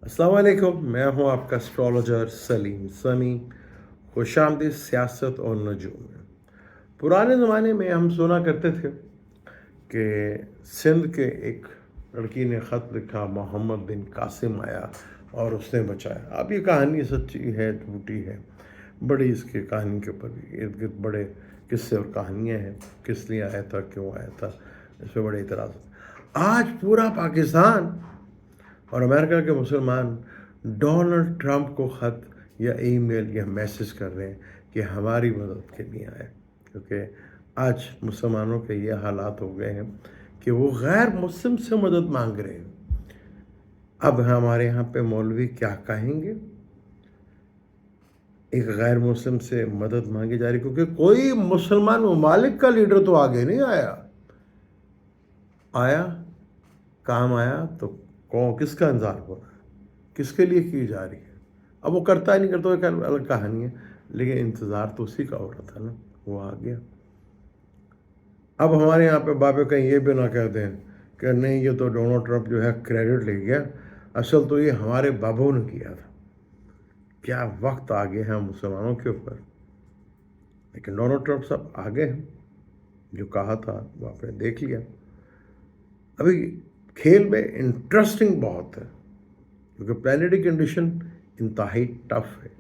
अस्सलाम वालेकुम, मैं हूं आपका एस्ट्रोलॉजर सलीम समी। खुशामदीद सियासत और नजूम में। पुराने ज़माने में हम सुना करते थे कि सिंध के एक लड़की ने ख़त लिखा, मोहम्मद बिन कासिम आया और उसने बचाया। अब ये कहानी सच्ची है झूठी है, बड़ी इसकी कहानी के ऊपर भी इर्द गिर्द बड़े किस्से और कहानियाँ हैं, किस लिए आया था, क्यों आया था, इस पर बड़े इतराज़। आज पूरा पाकिस्तान और अमेरिका के मुसलमान डोनाल्ड ट्रंप को ख़त या ईमेल या मैसेज कर रहे हैं कि हमारी मदद के लिए आए, क्योंकि आज मुसलमानों के ये हालात हो गए हैं कि वो गैर मुस्लिम से मदद मांग रहे हैं। अब हमारे यहाँ पे मौलवी क्या कहेंगे, एक गैर मुस्लिम से मदद मांगी जा रही, क्योंकि कोई मुसलमान ममालिक का लीडर तो आगे नहीं आया काम आया तो कौन किसका इंतजार हो रहा है, किसके लिए की जा रही है। अब वो करता है नहीं करता, एक अलग कहानी है, लेकिन इंतज़ार तो उसी का हो रहा था ना, वो आ गया। अब हमारे यहाँ पे बाबे कहीं ये भी ना कह दें कि नहीं ये तो डोनाल्ड ट्रंप जो है क्रेडिट ले गया, असल तो ये हमारे बाबू ने किया था। क्या वक्त आ गए हैं मुसलमानों के ऊपर, लेकिन डोनाल्ड ट्रंप सब आगे हैं, जो कहा था वो आपने देख लिया। अभी खेल में इंटरेस्टिंग बहुत है, क्योंकि प्लानिटरी कंडीशन इंतहाई टफ है।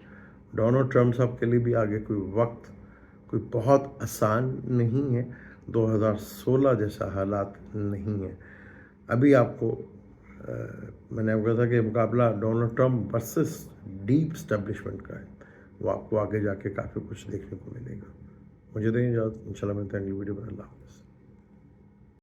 डोनाल्ड ट्रंप साहब के लिए भी आगे कोई बहुत आसान नहीं है, 2016 जैसा हालात नहीं है। अभी आपको मैंने आपको कहा था कि मुकाबला Donald Trump versus deep establishment का है, वो आपको आगे जाके काफ़ी कुछ देखने को मिलेगा। मुझे दें इजाज़त, इंशाल्लाह मिलते हैं अगली वीडियो में। अल्लाह हाफ़िज़।